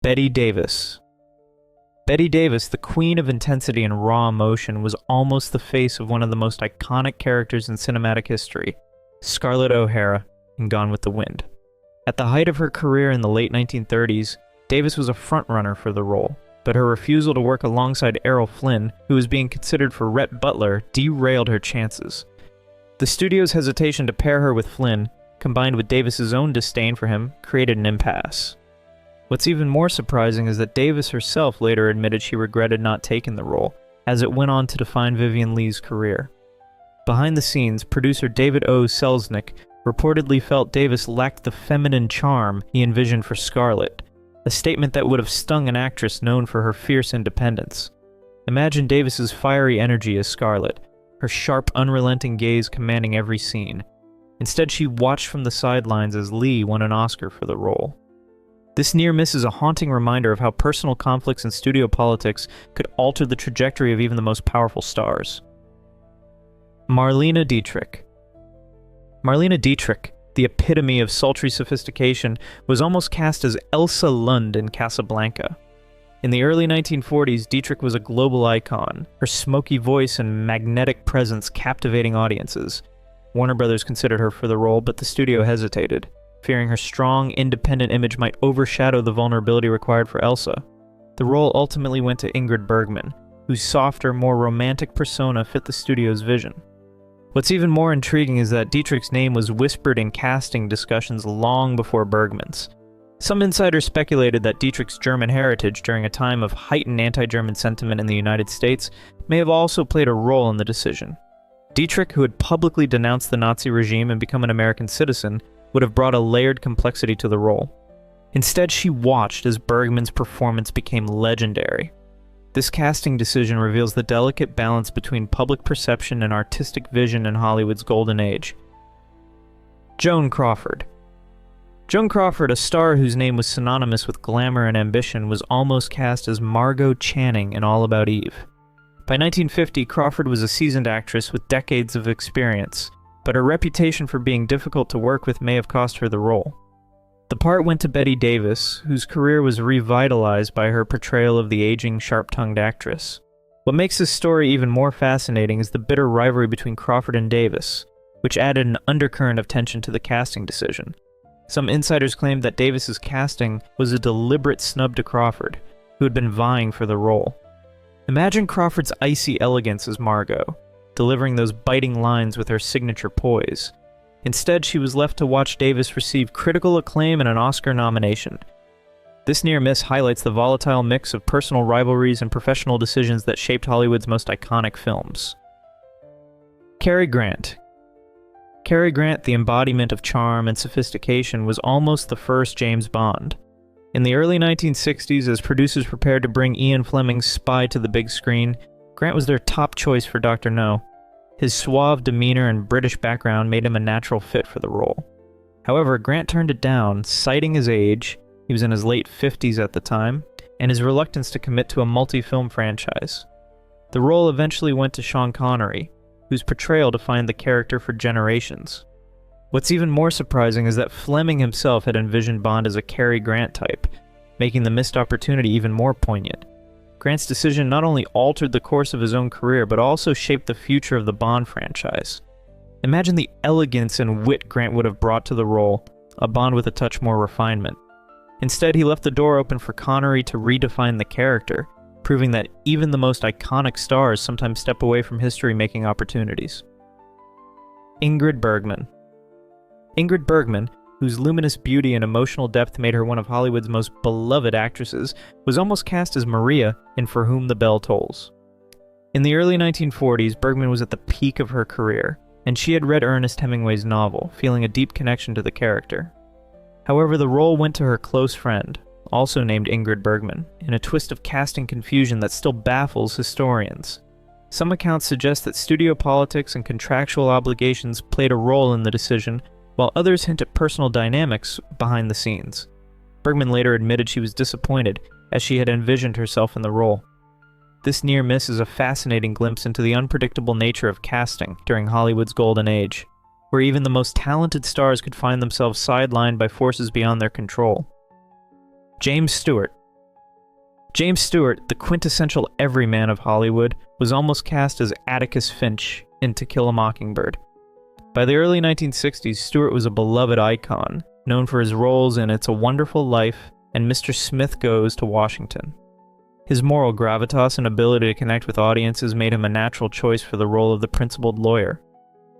Bette Davis. Bette Davis, the queen of intensity and raw emotion, was almost the face of one of the most iconic characters in cinematic history, Scarlett O'Hara in Gone with the Wind. At the height of her career in the late 1930s, Davis was a frontrunner for the role, but her refusal to work alongside Errol Flynn, who was being considered for Rhett Butler, derailed her chances. The studio's hesitation to pair her with Flynn, combined with Davis's own disdain for him, created an impasse. What's even more surprising is that Davis herself later admitted she regretted not taking the role, as it went on to define Vivien Leigh's career. Behind the scenes, producer David O. Selznick reportedly felt Davis lacked the feminine charm he envisioned for Scarlett, a statement that would have stung an actress known for her fierce independence. Imagine Davis's fiery energy as Scarlett, her sharp, unrelenting gaze commanding every scene. Instead, she watched from the sidelines as Leigh won an Oscar for the role. This near miss is a haunting reminder of how personal conflicts and studio politics could alter the trajectory of even the most powerful stars. Marlene Dietrich. Marlene Dietrich, the epitome of sultry sophistication, was almost cast as Elsa Lund in Casablanca. In the early 1940s, Dietrich was a global icon, her smoky voice and magnetic presence captivating audiences. Warner Brothers considered her for the role, but the studio hesitated, fearing her strong, independent image might overshadow the vulnerability required for Elsa. The role ultimately went to Ingrid Bergman, whose softer, more romantic persona fit the studio's vision. What's even more intriguing is that Dietrich's name was whispered in casting discussions long before Bergman's. Some insiders speculated that Dietrich's German heritage during a time of heightened anti-German sentiment in the United States may have also played a role in the decision. Dietrich, who had publicly denounced the Nazi regime and become an American citizen, would have brought a layered complexity to the role. Instead, she watched as Bergman's performance became legendary. This casting decision reveals the delicate balance between public perception and artistic vision in Hollywood's golden age. Joan Crawford. Joan Crawford, a star whose name was synonymous with glamour and ambition, was almost cast as Margot Channing in All About Eve. By 1950, Crawford was a seasoned actress with decades of experience, but her reputation for being difficult to work with may have cost her the role. The part went to Bette Davis, whose career was revitalized by her portrayal of the aging, sharp-tongued actress. What makes this story even more fascinating is the bitter rivalry between Crawford and Davis, which added an undercurrent of tension to the casting decision. Some insiders claimed that Davis's casting was a deliberate snub to Crawford, who had been vying for the role. Imagine Crawford's icy elegance as Margot, delivering those biting lines with her signature poise. Instead, she was left to watch Davis receive critical acclaim and an Oscar nomination. This near miss highlights the volatile mix of personal rivalries and professional decisions that shaped Hollywood's most iconic films. Cary Grant. Cary Grant, the embodiment of charm and sophistication, was almost the first James Bond. In the early 1960s, as producers prepared to bring Ian Fleming's Spy to the big screen, Grant was their top choice for Dr. No. His suave demeanor and British background made him a natural fit for the role. However, Grant turned it down, citing his age — he was in his late 50s at the time — and his reluctance to commit to a multi-film franchise. The role eventually went to Sean Connery, whose portrayal defined the character for generations. What's even more surprising is that Fleming himself had envisioned Bond as a Cary Grant type, making the missed opportunity even more poignant. Grant's decision not only altered the course of his own career, but also shaped the future of the Bond franchise. Imagine the elegance and wit Grant would have brought to the role, a Bond with a touch more refinement. Instead, he left the door open for Connery to redefine the character, proving that even the most iconic stars sometimes step away from history-making opportunities. Ingrid Bergman. Ingrid Bergman, whose luminous beauty and emotional depth made her one of Hollywood's most beloved actresses, was almost cast as Maria in For Whom the Bell Tolls. In the early 1940s, Bergman was at the peak of her career, and she had read Ernest Hemingway's novel, feeling a deep connection to the character. However, the role went to her close friend, also named Ingrid Bergman, in a twist of casting confusion that still baffles historians. Some accounts suggest that studio politics and contractual obligations played a role in the decision, while others hint at personal dynamics behind the scenes. Bergman later admitted she was disappointed, as she had envisioned herself in the role. This near miss is a fascinating glimpse into the unpredictable nature of casting during Hollywood's golden age, where even the most talented stars could find themselves sidelined by forces beyond their control. James Stewart. James Stewart, the quintessential everyman of Hollywood, was almost cast as Atticus Finch in To Kill a Mockingbird. By the early 1960s, Stewart was a beloved icon, known for his roles in It's a Wonderful Life and Mr. Smith Goes to Washington. His moral gravitas and ability to connect with audiences made him a natural choice for the role of the principled lawyer.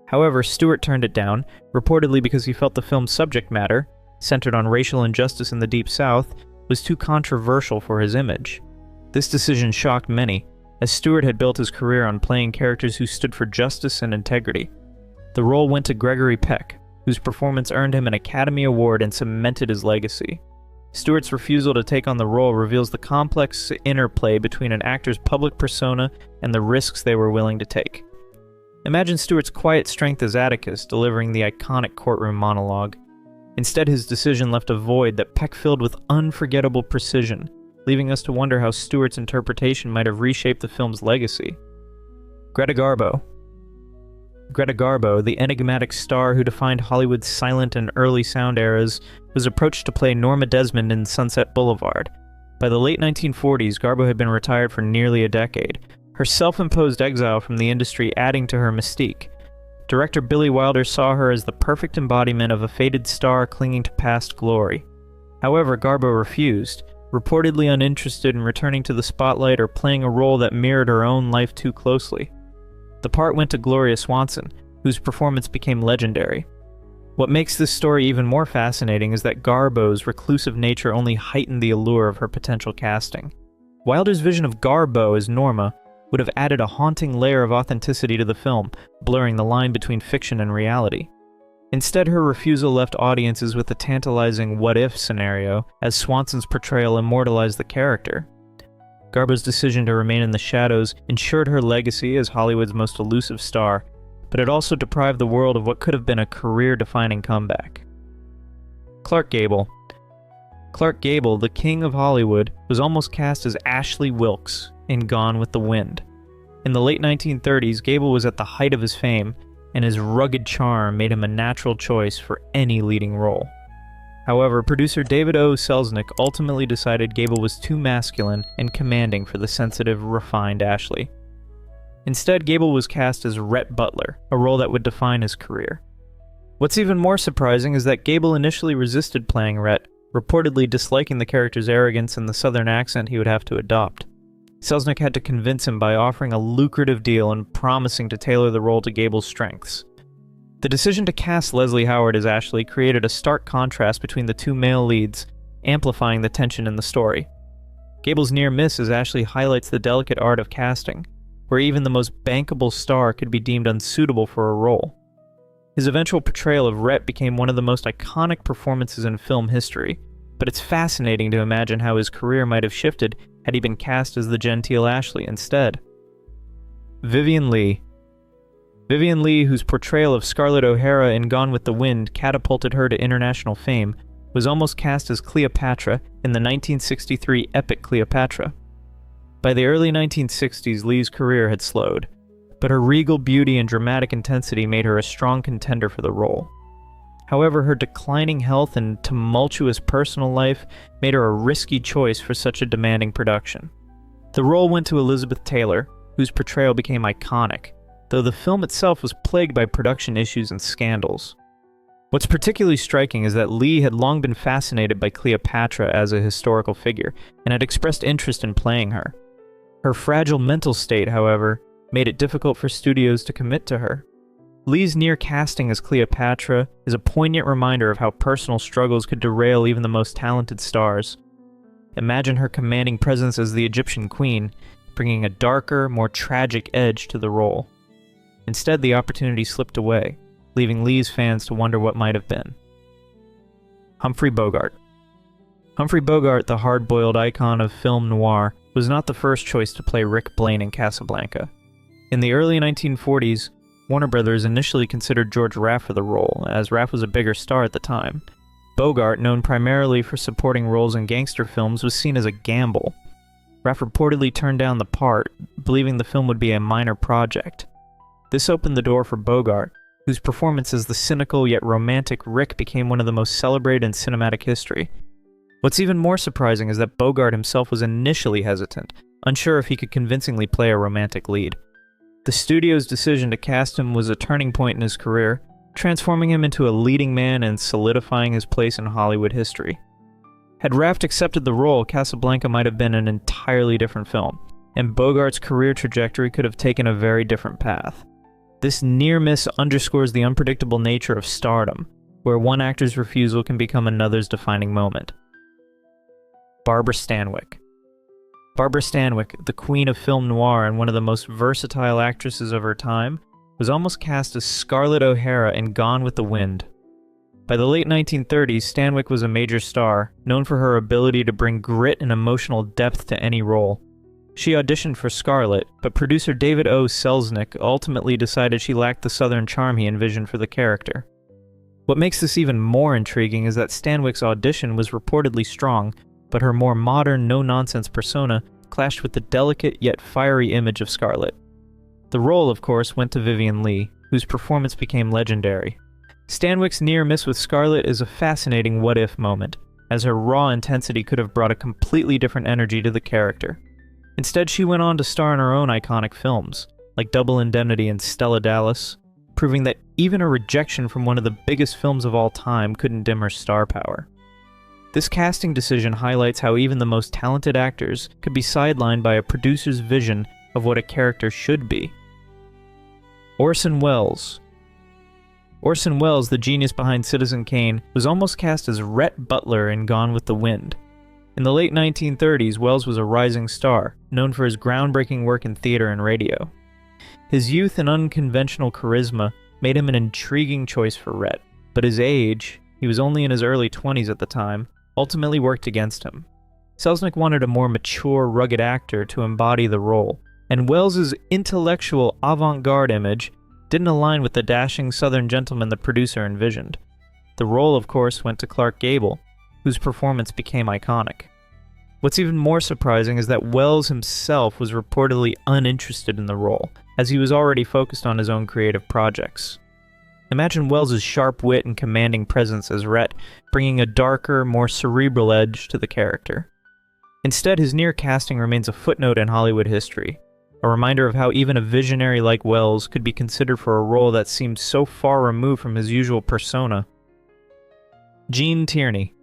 However, Stewart turned it down, reportedly because he felt the film's subject matter, centered on racial injustice in the Deep South, was too controversial for his image. This decision shocked many, as Stewart had built his career on playing characters who stood for justice and integrity. The role went to Gregory Peck, whose performance earned him an Academy Award and cemented his legacy. Stewart's refusal to take on the role reveals the complex interplay between an actor's public persona and the risks they were willing to take. Imagine Stewart's quiet strength as Atticus delivering the iconic courtroom monologue. Instead, his decision left a void that Peck filled with unforgettable precision, leaving us to wonder how Stewart's interpretation might have reshaped the film's legacy. Greta Garbo, the enigmatic star who defined Hollywood's silent and early sound eras, was approached to play Norma Desmond in Sunset Boulevard. By the late 1940s, Garbo had been retired for nearly a decade, her self-imposed exile from the industry adding to her mystique. Director Billy Wilder saw her as the perfect embodiment of a faded star clinging to past glory. However, Garbo refused, reportedly uninterested in returning to the spotlight or playing a role that mirrored her own life too closely. The part went to Gloria Swanson, whose performance became legendary. What makes this story even more fascinating is that Garbo's reclusive nature only heightened the allure of her potential casting. Wilder's vision of Garbo as Norma would have added a haunting layer of authenticity to the film, blurring the line between fiction and reality. Instead, her refusal left audiences with a tantalizing what-if scenario, as Swanson's portrayal immortalized the character. Garbo's decision to remain in the shadows ensured her legacy as Hollywood's most elusive star, but it also deprived the world of what could have been a career-defining comeback. Clark Gable, the king of Hollywood, was almost cast as Ashley Wilkes in Gone with the Wind. In the late 1930s, Gable was at the height of his fame, and his rugged charm made him a natural choice for any leading role. However, producer David O. Selznick ultimately decided Gable was too masculine and commanding for the sensitive, refined Ashley. Instead, Gable was cast as Rhett Butler, a role that would define his career. What's even more surprising is that Gable initially resisted playing Rhett, reportedly disliking the character's arrogance and the southern accent he would have to adopt. Selznick had to convince him by offering a lucrative deal and promising to tailor the role to Gable's strengths. The decision to cast Leslie Howard as Ashley created a stark contrast between the two male leads, amplifying the tension in the story. Gable's near miss as Ashley highlights the delicate art of casting, where even the most bankable star could be deemed unsuitable for a role. His eventual portrayal of Rhett became one of the most iconic performances in film history, but it's fascinating to imagine how his career might have shifted had he been cast as the genteel Ashley instead. Vivien Leigh, whose portrayal of Scarlett O'Hara in Gone with the Wind catapulted her to international fame, was almost cast as Cleopatra in the 1963 epic Cleopatra. By the early 1960s, Leigh's career had slowed, but her regal beauty and dramatic intensity made her a strong contender for the role. However, her declining health and tumultuous personal life made her a risky choice for such a demanding production. The role went to Elizabeth Taylor, whose portrayal became iconic, though the film itself was plagued by production issues and scandals. What's particularly striking is that Leigh had long been fascinated by Cleopatra as a historical figure, and had expressed interest in playing her. Her fragile mental state, however, made it difficult for studios to commit to her. Leigh's near casting as Cleopatra is a poignant reminder of how personal struggles could derail even the most talented stars. Imagine her commanding presence as the Egyptian queen, bringing a darker, more tragic edge to the role. Instead, the opportunity slipped away, leaving Leigh's fans to wonder what might have been. Humphrey Bogart, the hard-boiled icon of film noir, was not the first choice to play Rick Blaine in Casablanca. In the early 1940s, Warner Brothers initially considered George Raff for the role, as Raff was a bigger star at the time. Bogart, known primarily for supporting roles in gangster films, was seen as a gamble. Raff reportedly turned down the part, believing the film would be a minor project. This opened the door for Bogart, whose performance as the cynical yet romantic Rick became one of the most celebrated in cinematic history. What's even more surprising is that Bogart himself was initially hesitant, unsure if he could convincingly play a romantic lead. The studio's decision to cast him was a turning point in his career, transforming him into a leading man and solidifying his place in Hollywood history. Had Raft accepted the role, Casablanca might have been an entirely different film, and Bogart's career trajectory could have taken a very different path. This near miss underscores the unpredictable nature of stardom, where one actor's refusal can become another's defining moment. Barbara Stanwyck. Barbara Stanwyck, the queen of film noir and one of the most versatile actresses of her time, was almost cast as Scarlett O'Hara in Gone with the Wind. By the late 1930s, Stanwyck was a major star, known for her ability to bring grit and emotional depth to any role. She auditioned for Scarlett, but producer David O. Selznick ultimately decided she lacked the southern charm he envisioned for the character. What makes this even more intriguing is that Stanwyck's audition was reportedly strong, but her more modern, no-nonsense persona clashed with the delicate yet fiery image of Scarlett. The role, of course, went to Vivien Leigh, whose performance became legendary. Stanwyck's near miss with Scarlett is a fascinating what-if moment, as her raw intensity could have brought a completely different energy to the character. Instead, she went on to star in her own iconic films, like Double Indemnity and Stella Dallas, proving that even a rejection from one of the biggest films of all time couldn't dim her star power. This casting decision highlights how even the most talented actors could be sidelined by a producer's vision of what a character should be. Orson Welles. Orson Welles, the genius behind Citizen Kane, was almost cast as Rhett Butler in Gone with the Wind. In the late 1930s, Welles was a rising star, known for his groundbreaking work in theater and radio. His youth and unconventional charisma made him an intriguing choice for Rhett, but his age, he was only in his early 20s at the time, ultimately worked against him. Selznick wanted a more mature, rugged actor to embody the role, and Welles's intellectual avant-garde image didn't align with the dashing Southern gentleman the producer envisioned. The role, of course, went to Clark Gable, whose performance became iconic. What's even more surprising is that Welles himself was reportedly uninterested in the role, as he was already focused on his own creative projects. Imagine Welles's sharp wit and commanding presence as Rhett, bringing a darker, more cerebral edge to the character. Instead, his near casting remains a footnote in Hollywood history, a reminder of how even a visionary like Welles could be considered for a role that seemed so far removed from his usual persona. Gene Tierney.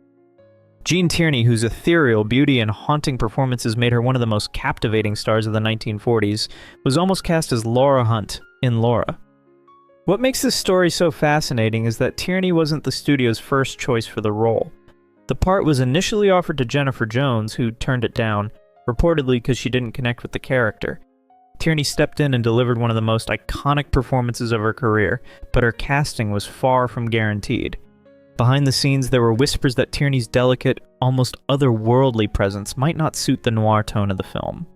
Gene Tierney, whose ethereal beauty and haunting performances made her one of the most captivating stars of the 1940s, was almost cast as Laura Hunt in Laura. What makes this story so fascinating is that Tierney wasn't the studio's first choice for the role. The part was initially offered to Jennifer Jones, who turned it down, reportedly because she didn't connect with the character. Tierney stepped in and delivered one of the most iconic performances of her career, but her casting was far from guaranteed. Behind the scenes, there were whispers that Tierney's delicate, almost otherworldly presence might not suit the noir tone of the film.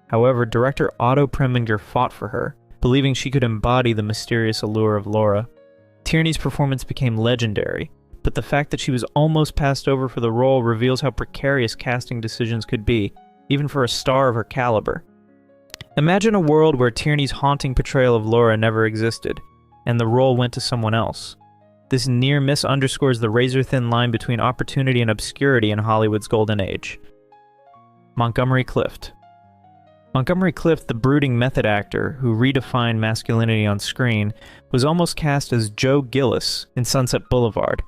However, director Otto Preminger fought for her, believing she could embody the mysterious allure of Laura. Tierney's performance became legendary, but the fact that she was almost passed over for the role reveals how precarious casting decisions could be, even for a star of her caliber. Imagine a world where Tierney's haunting portrayal of Laura never existed, and the role went to someone else. This near miss underscores the razor-thin line between opportunity and obscurity in Hollywood's golden age. Montgomery Clift. Montgomery Clift, the brooding method actor who redefined masculinity on screen, was almost cast as Joe Gillis in Sunset Boulevard.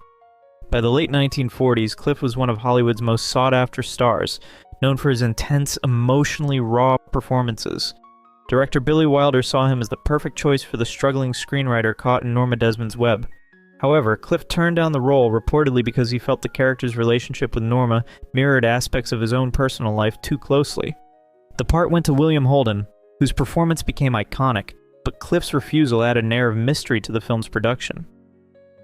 By the late 1940s, Clift was one of Hollywood's most sought-after stars, known for his intense, emotionally raw performances. Director Billy Wilder saw him as the perfect choice for the struggling screenwriter caught in Norma Desmond's web. However, Clift turned down the role reportedly because he felt the character's relationship with Norma mirrored aspects of his own personal life too closely. The part went to William Holden, whose performance became iconic, but Clift's refusal added an air of mystery to the film's production.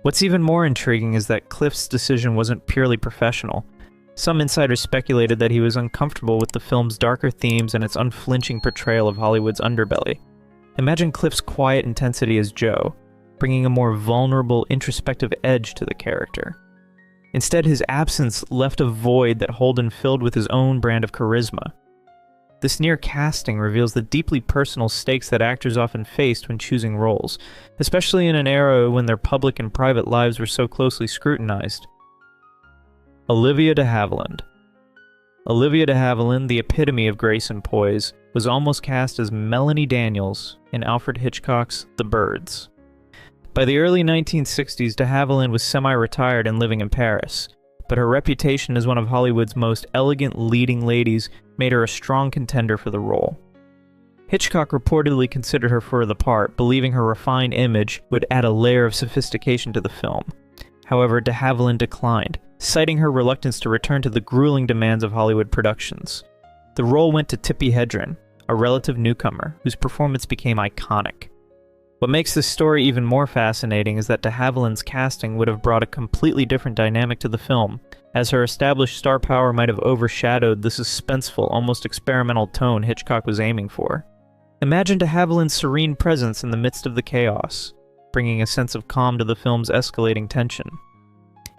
What's even more intriguing is that Clift's decision wasn't purely professional. Some insiders speculated that he was uncomfortable with the film's darker themes and its unflinching portrayal of Hollywood's underbelly. Imagine Clift's quiet intensity as Joe, bringing a more vulnerable, introspective edge to the character. Instead, his absence left a void that Holden filled with his own brand of charisma. This near casting reveals the deeply personal stakes that actors often faced when choosing roles, especially in an era when their public and private lives were so closely scrutinized. Olivia de Havilland. Olivia de Havilland, the epitome of grace and poise, was almost cast as Melanie Daniels in Alfred Hitchcock's The Birds. By the early 1960s, de Havilland was semi-retired and living in Paris, but her reputation as one of Hollywood's most elegant leading ladies made her a strong contender for the role. Hitchcock reportedly considered her for the part, believing her refined image would add a layer of sophistication to the film. However, de Havilland declined, citing her reluctance to return to the grueling demands of Hollywood productions. The role went to Tippi Hedren, a relative newcomer, whose performance became iconic. What makes this story even more fascinating is that de Havilland's casting would have brought a completely different dynamic to the film, as her established star power might have overshadowed the suspenseful, almost experimental tone Hitchcock was aiming for. Imagine de Havilland's serene presence in the midst of the chaos, bringing a sense of calm to the film's escalating tension.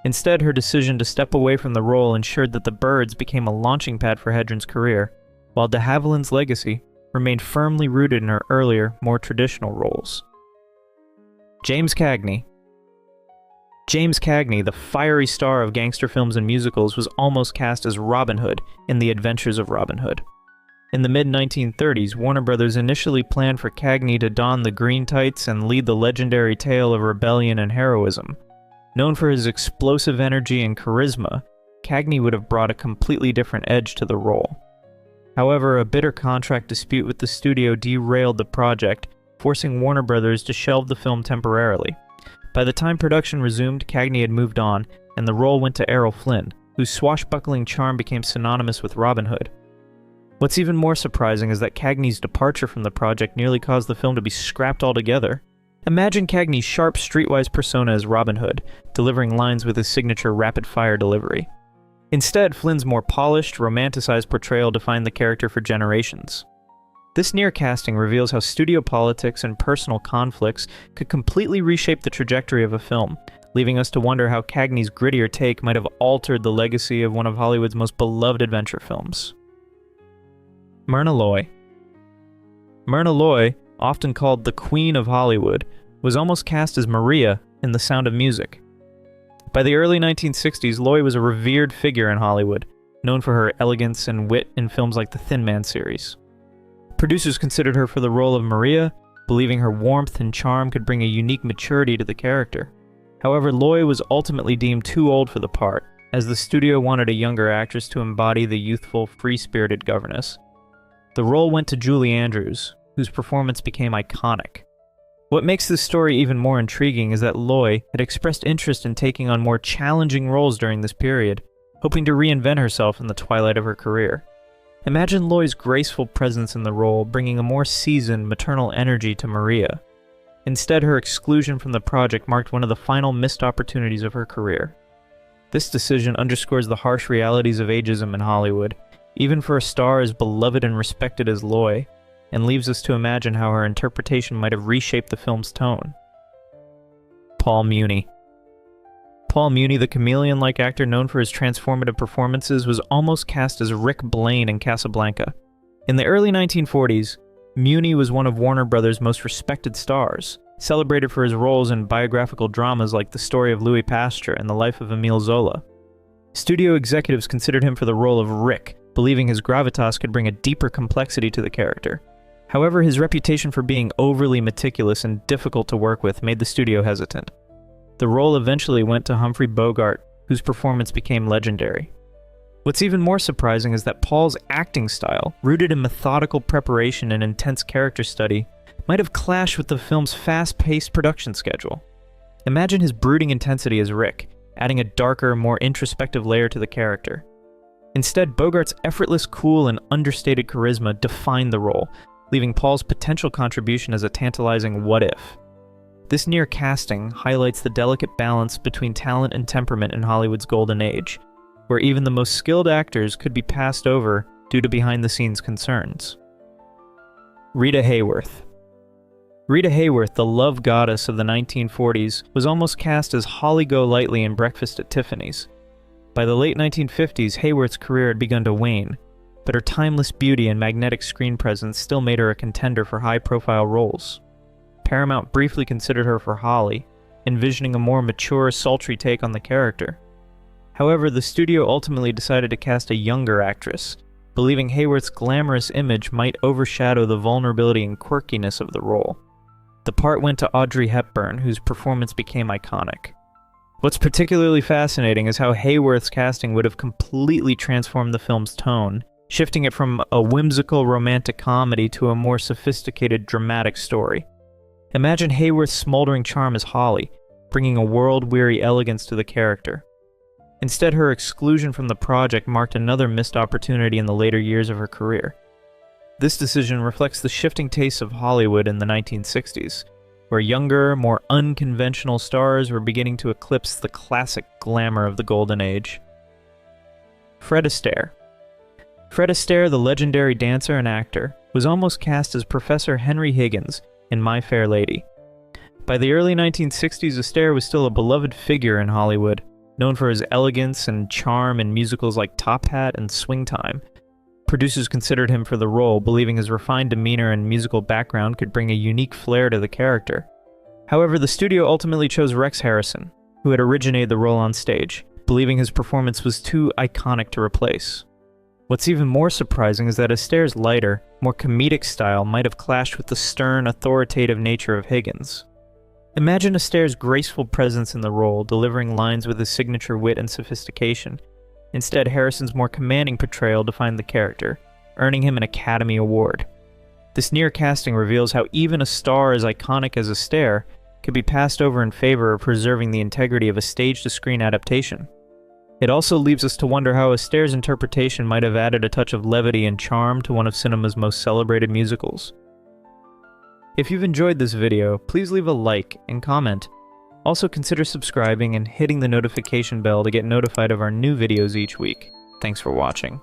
Instead, her decision to step away from the role ensured that The Birds became a launching pad for Hedren's career, while de Havilland's legacy remained firmly rooted in her earlier, more traditional roles. James Cagney. James Cagney, the fiery star of gangster films and musicals, was almost cast as Robin Hood in The Adventures of Robin Hood. In the mid-1930s, Warner Brothers initially planned for Cagney to don the green tights and lead the legendary tale of rebellion and heroism. Known for his explosive energy and charisma, Cagney would have brought a completely different edge to the role. However, a bitter contract dispute with the studio derailed the project, forcing Warner Brothers to shelve the film temporarily. By the time production resumed, Cagney had moved on, and the role went to Errol Flynn, whose swashbuckling charm became synonymous with Robin Hood. What's even more surprising is that Cagney's departure from the project nearly caused the film to be scrapped altogether. Imagine Cagney's sharp, streetwise persona as Robin Hood, delivering lines with his signature rapid-fire delivery. Instead, Flynn's more polished, romanticized portrayal defined the character for generations. This near-casting reveals how studio politics and personal conflicts could completely reshape the trajectory of a film, leaving us to wonder how Cagney's grittier take might have altered the legacy of one of Hollywood's most beloved adventure films. Myrna Loy. Myrna Loy, often called the Queen of Hollywood, was almost cast as Maria in The Sound of Music. By the early 1960s, Loy was a revered figure in Hollywood, known for her elegance and wit in films like the Thin Man series. Producers considered her for the role of Maria, believing her warmth and charm could bring a unique maturity to the character. However, Loy was ultimately deemed too old for the part, as the studio wanted a younger actress to embody the youthful, free-spirited governess. The role went to Julie Andrews, whose performance became iconic. What makes this story even more intriguing is that Loy had expressed interest in taking on more challenging roles during this period, hoping to reinvent herself in the twilight of her career. Imagine Loy's graceful presence in the role bringing a more seasoned, maternal energy to Maria. Instead, her exclusion from the project marked one of the final missed opportunities of her career. This decision underscores the harsh realities of ageism in Hollywood, even for a star as beloved and respected as Loy, and leaves us to imagine how her interpretation might have reshaped the film's tone. Paul Muni. Paul Muni, the chameleon-like actor known for his transformative performances, was almost cast as Rick Blaine in Casablanca. In the early 1940s, Muni was one of Warner Brothers' most respected stars, celebrated for his roles in biographical dramas like The Story of Louis Pasteur and The Life of Émile Zola. Studio executives considered him for the role of Rick, believing his gravitas could bring a deeper complexity to the character. However, his reputation for being overly meticulous and difficult to work with made the studio hesitant. The role eventually went to Humphrey Bogart, whose performance became legendary. What's even more surprising is that Paul's acting style, rooted in methodical preparation and intense character study, might have clashed with the film's fast-paced production schedule. Imagine his brooding intensity as Rick, adding a darker, more introspective layer to the character. Instead, Bogart's effortless, cool, and understated charisma defined the role, leaving Paul's potential contribution as a tantalizing what-if. This near casting highlights the delicate balance between talent and temperament in Hollywood's golden age, where even the most skilled actors could be passed over due to behind-the-scenes concerns. Rita Hayworth. Rita Hayworth, the love goddess of the 1940s, was almost cast as Holly Golightly in Breakfast at Tiffany's. By the late 1950s, Hayworth's career had begun to wane, but her timeless beauty and magnetic screen presence still made her a contender for high-profile roles. Paramount briefly considered her for Holly, envisioning a more mature, sultry take on the character. However, the studio ultimately decided to cast a younger actress, believing Hayworth's glamorous image might overshadow the vulnerability and quirkiness of the role. The part went to Audrey Hepburn, whose performance became iconic. What's particularly fascinating is how Hayworth's casting would have completely transformed the film's tone, shifting it from a whimsical romantic comedy to a more sophisticated dramatic story. Imagine Hayworth's smoldering charm as Holly, bringing a world-weary elegance to the character. Instead, her exclusion from the project marked another missed opportunity in the later years of her career. This decision reflects the shifting tastes of Hollywood in the 1960s, where younger, more unconventional stars were beginning to eclipse the classic glamour of the Golden Age. Fred Astaire. Fred Astaire, the legendary dancer and actor, was almost cast as Professor Henry Higgins in My Fair Lady. By the early 1960s, Astaire was still a beloved figure in Hollywood, known for his elegance and charm in musicals like Top Hat and Swing Time. Producers considered him for the role, believing his refined demeanor and musical background could bring a unique flair to the character. However, the studio ultimately chose Rex Harrison, who had originated the role on stage, believing his performance was too iconic to replace. What's even more surprising is that Astaire's lighter, more comedic style might have clashed with the stern, authoritative nature of Higgins. Imagine Astaire's graceful presence in the role, delivering lines with his signature wit and sophistication. Instead, Harrison's more commanding portrayal defined the character, earning him an Academy Award. This near casting reveals how even a star as iconic as Astaire could be passed over in favor of preserving the integrity of a stage-to-screen adaptation. It also leaves us to wonder how Astaire's interpretation might have added a touch of levity and charm to one of cinema's most celebrated musicals. If you've enjoyed this video, please leave a like and comment. Also consider subscribing and hitting the notification bell to get notified of our new videos each week. Thanks for watching.